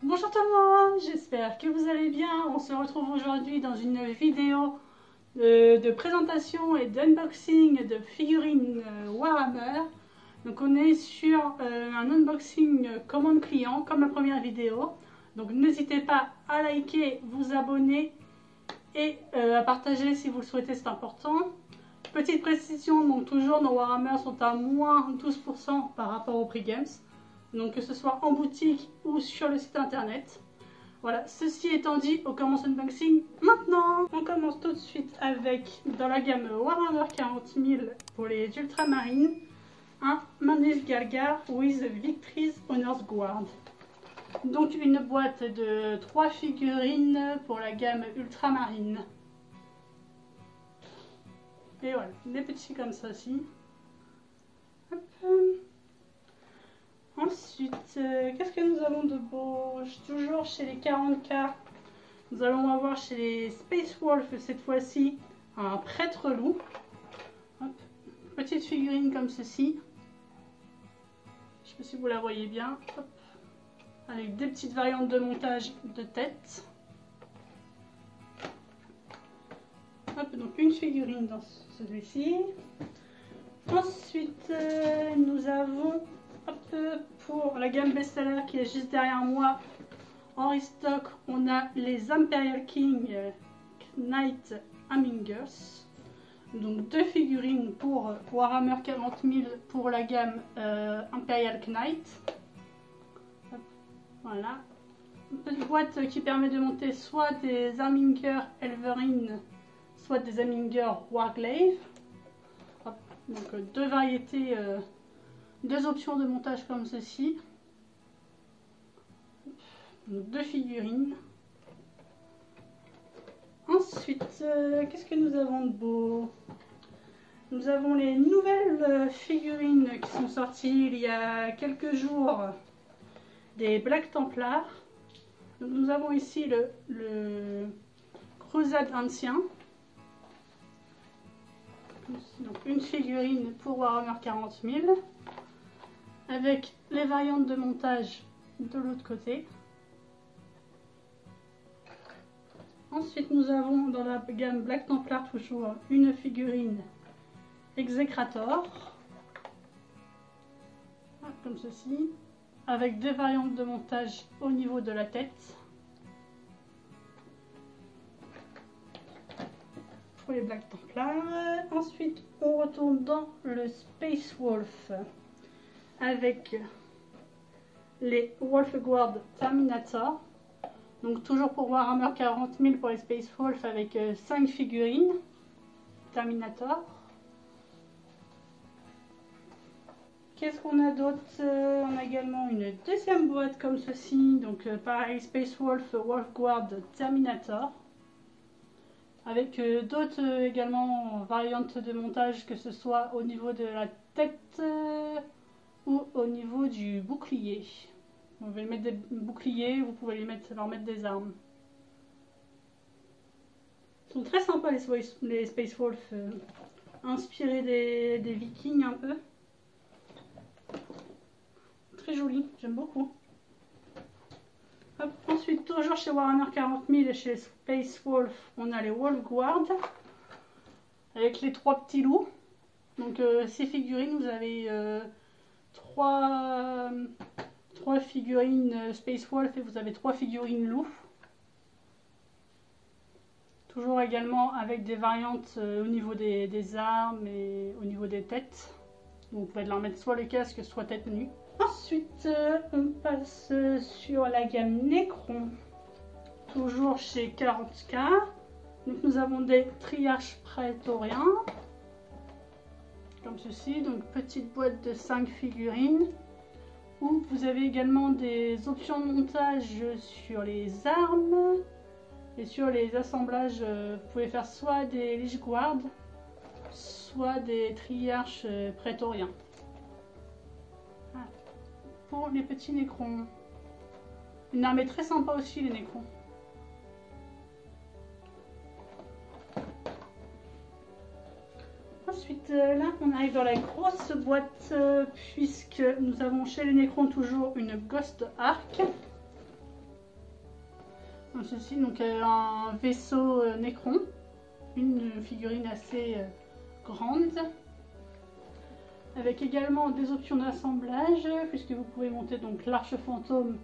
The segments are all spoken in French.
Bonjour tout le monde, j'espère que vous allez bien. On se retrouve aujourd'hui dans une vidéo de présentation et d'unboxing de figurines Warhammer. Donc on est sur un unboxing commande client comme la première vidéo. Donc n'hésitez pas à liker, vous abonner et à partager si vous le souhaitez, c'est important. Petite précision, donc toujours nos Warhammer sont à moins 12% par rapport au prix Games. Donc que ce soit en boutique ou sur le site internet. Voilà, ceci étant dit, on commence l'unboxing maintenant. On commence tout de suite avec, dans la gamme Warhammer 40 000 pour les ultramarines, un Manus Galgar with Victory's Honors Guard. Donc une boîte de 3 figurines pour la gamme ultramarine. Et voilà, des petits comme ça aussi. Hop. Ensuite, qu'est-ce que nous avons de beau? Toujours chez les 40K, nous allons avoir chez les Space Wolf cette fois-ci un prêtre loup. Hop. Petite figurine comme ceci. Je ne sais pas si vous la voyez bien. Hop. Avec des petites variantes de montage de tête. Hop, donc une figurine dans celui-ci. Ensuite, nous avons pour la gamme best-seller qui est juste derrière moi, en restock, on a les Imperial King Knight Hamingers. Donc deux figurines pour Warhammer 40 000 pour la gamme Imperial Knight. Voilà. Une petite boîte qui permet de monter soit des Haminger Elverine, soit des Haminger Warglaive. Donc deux variétés. Deux options de montage comme ceci. Donc deux figurines. Ensuite, qu'est-ce que nous avons de beau? Nous avons les nouvelles figurines qui sont sorties il y a quelques jours des Black Templars. Donc, nous avons ici le Crusade ancien. Donc une figurine pour Warhammer 40 000. Avec les variantes de montage de l'autre côté. Ensuite, nous avons dans la gamme Black Templar toujours une figurine Execrator, comme ceci, avec des variantes de montage au niveau de la tête. Pour les Black Templar. Ensuite, on retourne dans le Space Wolf. Avec les Wolf Guard Terminator. Donc toujours pour Warhammer 40 000 pour les Space Wolf avec 5 figurines Terminator. Qu'est-ce qu'on a d'autre? On a également une deuxième boîte comme ceci. Donc pareil, Space Wolf Wolf Guard Terminator. Avec d'autres également variantes de montage, que ce soit au niveau de la tête ou au niveau du bouclier. Vous pouvez mettre des boucliers, vous pouvez leur mettre des armes. Ils sont très sympas les Space Wolf, inspirés des Vikings un peu. Très joli, j'aime beaucoup. Hop. Ensuite, toujours chez Warhammer 40 000 et chez Space Wolf, on a les Wolf Guard avec les 3 petits loups. Donc ces figurines, vous avez 3 figurines Space Wolf et vous avez 3 figurines loup. Toujours également avec des variantes au niveau des armes et au niveau des têtes. Donc vous pouvez leur mettre soit le casque, soit tête nue. Ensuite, on passe sur la gamme Necron. Toujours chez 40K. Donc nous avons des triarches prétoriens. Comme ceci, donc petite boîte de 5 figurines. Où vous avez également des options de montage sur les armes et sur les assemblages. Vous pouvez faire soit des Lich Guard, soit des triarches prétoriens. Voilà. Pour les petits Necrons. Une armée très sympa aussi, les Necrons. Ensuite, là, on arrive dans la grosse boîte, puisque nous avons chez les Necrons toujours une Ghost Ark. comme ceci, donc un vaisseau Necron, une figurine assez grande, avec également des options d'assemblage, puisque vous pouvez monter donc l'arche fantôme,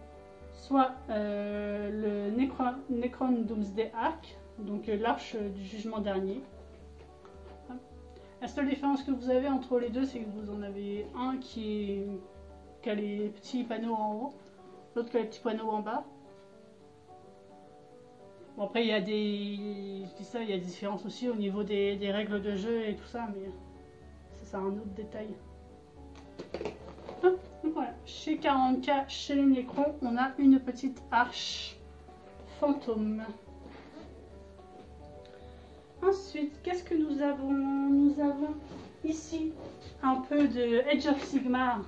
soit le Necron Doomsday Arc, donc l'arche du jugement dernier. La seule différence que vous avez entre les deux, c'est que vous en avez un qui a les petits panneaux en haut, l'autre qui a les petits panneaux en bas. Bon, après il y a des, je dis ça, il y a des différences aussi au niveau des règles de jeu et tout ça, mais ça c'est un autre détail. Hop, donc voilà, chez 40K, chez les Necrons, on a une petite arche fantôme. Ensuite, qu'est-ce que nous avons? Nous avons ici un peu de Age of Sigmar,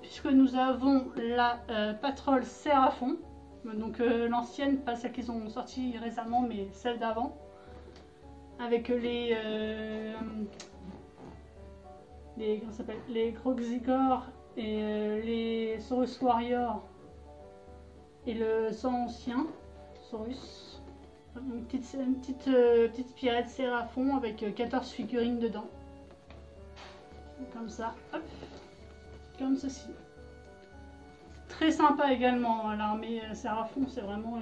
puisque nous avons la Patrol Séraphon, donc l'ancienne, pas celle qu'ils ont sortie récemment, mais celle d'avant, avec les Groxigor et les Saurus Warrior et le sang ancien, Saurus. Une petite spirale Séraphon avec 14 figurines dedans. Comme ça, hop, comme ceci. Très sympa également, l'armée Séraphon, c'est vraiment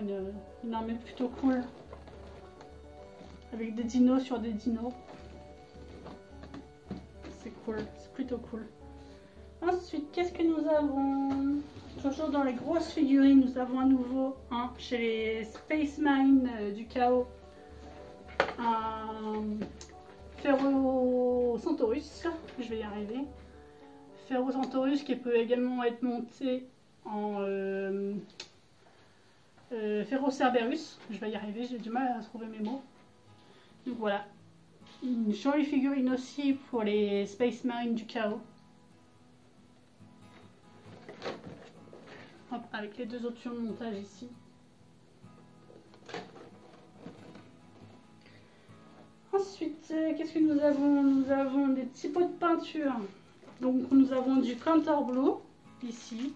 une armée plutôt cool. Avec des dinos sur des dinos. C'est cool, c'est plutôt cool. Ensuite, qu'est-ce que nous avons? Toujours dans les grosses figurines, nous avons à nouveau chez les Space Marines du chaos, un Ferro Centaurus, je vais y arriver. Ferro Centaurus qui peut également être monté en Ferro Cerberus, je vais y arriver, j'ai du mal à trouver mes mots. Donc voilà, une jolie figurine aussi pour les Space Marines du chaos. Hop, avec les deux options de montage ici. Ensuite, qu'est-ce que nous avons? Nous avons des petits pots de peinture. Donc nous avons du Counter Blue ici.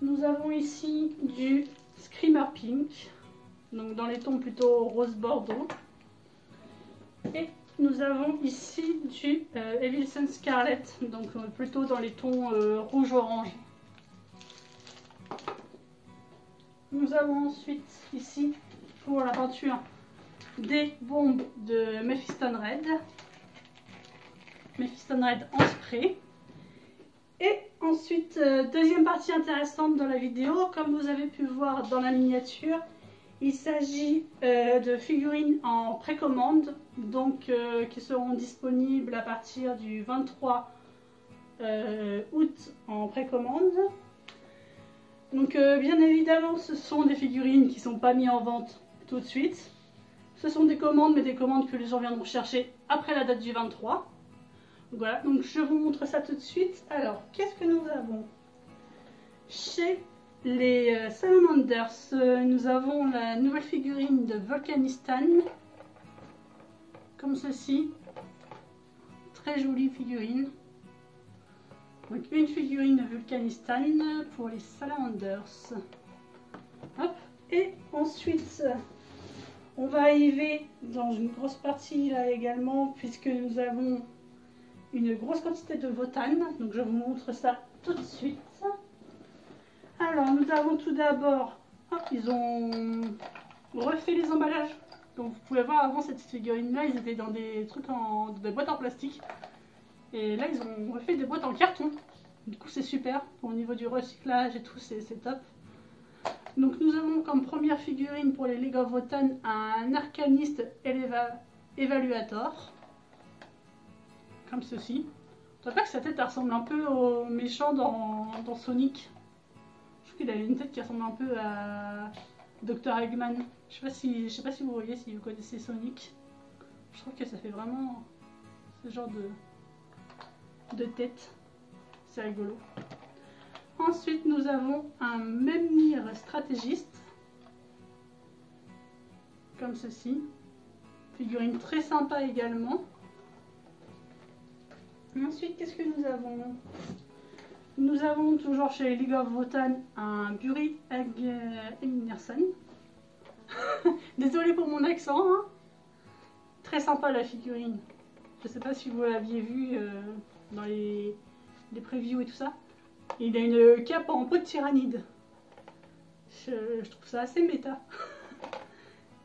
Nous avons ici du Screamer Pink, donc dans les tons plutôt rose bordeaux. Et nous avons ici du Evil Sunz Scarlet, donc plutôt dans les tons rouge-orange. Nous avons ensuite ici pour la peinture des bombes de Mephiston Red. Mephiston Red en spray. Et ensuite, deuxième partie intéressante dans la vidéo, comme vous avez pu voir dans la miniature, il s'agit de figurines en précommande, donc qui seront disponibles à partir du 23 août en précommande. Donc bien évidemment ce sont des figurines qui ne sont pas mises en vente tout de suite. Ce sont des commandes, mais des commandes que les gens viendront chercher après la date du 23. Donc voilà, donc je vous montre ça tout de suite. Alors, qu'est-ce que nous avons? Chez les Salamanders, nous avons la nouvelle figurine de Volcanistan. Comme ceci. Très jolie figurine. Donc une figurine de Volcanistan pour les Salamanders. Hop. Et ensuite, on va arriver dans une grosse partie là également, puisque nous avons une grosse quantité de Votann. Donc je vous montre ça tout de suite. Alors nous avons tout d'abord, ils ont refait les emballages. Donc vous pouvez voir, avant cette figurine là, ils étaient dans des trucs des boîtes en plastique. Et là, ils ont refait des boîtes en carton. Du coup, c'est super. Au niveau du recyclage et tout, c'est top. Donc, nous avons comme première figurine pour les League of Votann un Arcaniste Evaluator. Comme ceci. Je ne sais pas que sa tête ressemble un peu au méchant dans Sonic. Je trouve qu'il a une tête qui ressemble un peu à Dr. Eggman. Je sais pas si vous voyez, si vous connaissez Sonic. Je trouve que ça fait vraiment ce genre de tête. C'est rigolo. Ensuite, nous avons un Memnir stratégiste. Comme ceci. Figurine très sympa également. Ensuite, qu'est-ce que nous avons? Nous avons toujours chez League of Votann un Buri Egnerson. Désolée pour mon accent, hein. Très sympa la figurine. Je sais pas si vous l'aviez vu dans les previews et tout ça. Il a une cape en peau de tyrannide. Je trouve ça assez méta.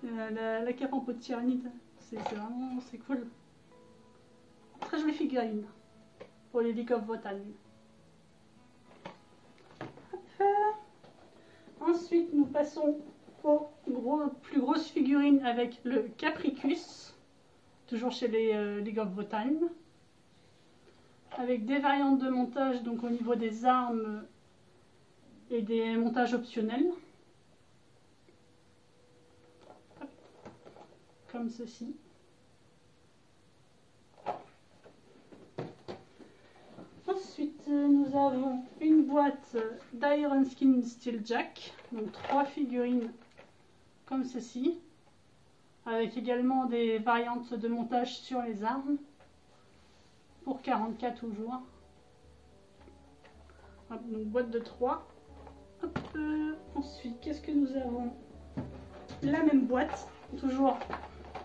La cape en peau de tyrannide, c'est vraiment c'est cool. Très jolie figurine pour les League of Votan. Ensuite, nous passons aux plus grosses figurines avec le Capricus, toujours chez les League of Votan, avec des variantes de montage donc au niveau des armes et des montages optionnels, comme ceci. Ensuite, nous avons une boîte d'Iron Skin Steel Jack, donc 3 figurines comme ceci, avec également des variantes de montage sur les armes, pour 40K toujours. Hop, donc boîte de 3. Hop, ensuite, qu'est-ce que nous avons? La même boîte, toujours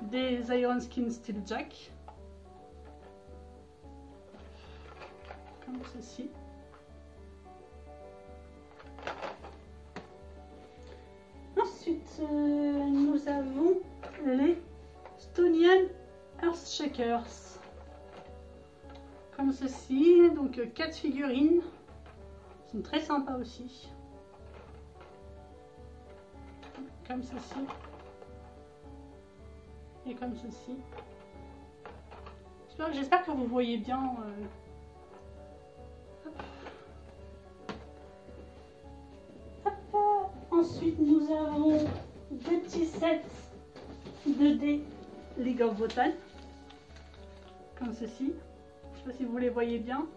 des Iron Skin Steel Jack, comme ceci. Ensuite, nous avons les Stonian Earthshakers, comme ceci. Donc 4 figurines, ils sont très sympas aussi, comme ceci et comme ceci. J'espère que vous voyez bien. Ensuite, nous avons deux petits sets de dés League of Votan, comme ceci. Je ne sais pas si vous les voyez bien.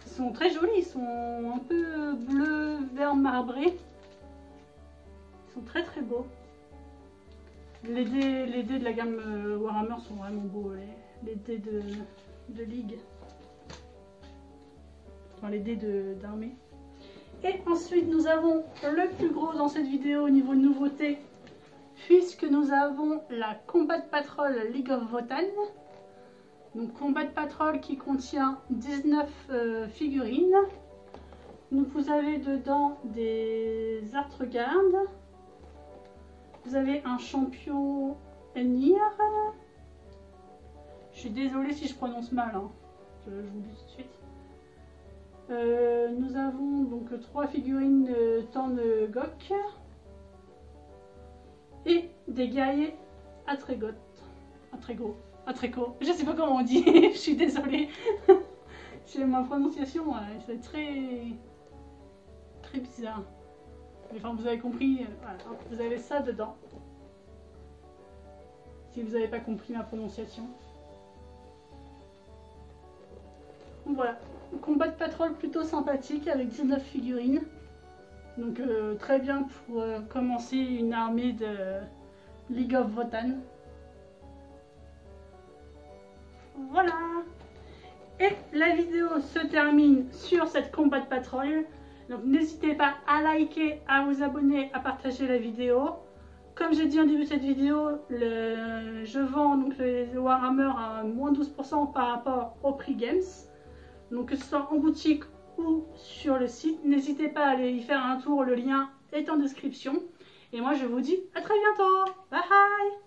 Ils sont très jolis, ils sont un peu bleu, vert marbré. Ils sont très très beaux. Les dés de la gamme Warhammer sont vraiment beaux, les dés de Ligue. Enfin, les dés d'armée. Et ensuite, nous avons le plus gros dans cette vidéo au niveau nouveauté, puisque nous avons la Combat Patrol League of Votan. Donc Combat Patrol qui contient 19 figurines. Donc vous avez dedans des Artregardes. Vous avez un champion Enir. Je suis désolée si je prononce mal, hein. Je vous le dis tout de suite. Nous avons donc 3 figurines Torngok et des guerriers Atreco. Je sais pas comment on dit, je suis désolée. Ma prononciation, c'est très bizarre. Enfin, vous avez compris, voilà, vous avez ça dedans. Si vous n'avez pas compris ma prononciation. Voilà. Combat de Patrol plutôt sympathique avec 19 figurines. Donc très bien pour commencer une armée de League of Votan. Voilà. Et la vidéo se termine sur cette Combat de Patrol. Donc n'hésitez pas à liker, à vous abonner, à partager la vidéo. Comme j'ai dit en début de cette vidéo, je vends donc les Warhammer à moins 12% par rapport au prix Games. Donc que ce soit en boutique ou sur le site, n'hésitez pas à aller y faire un tour, le lien est en description. Et moi je vous dis à très bientôt, bye bye.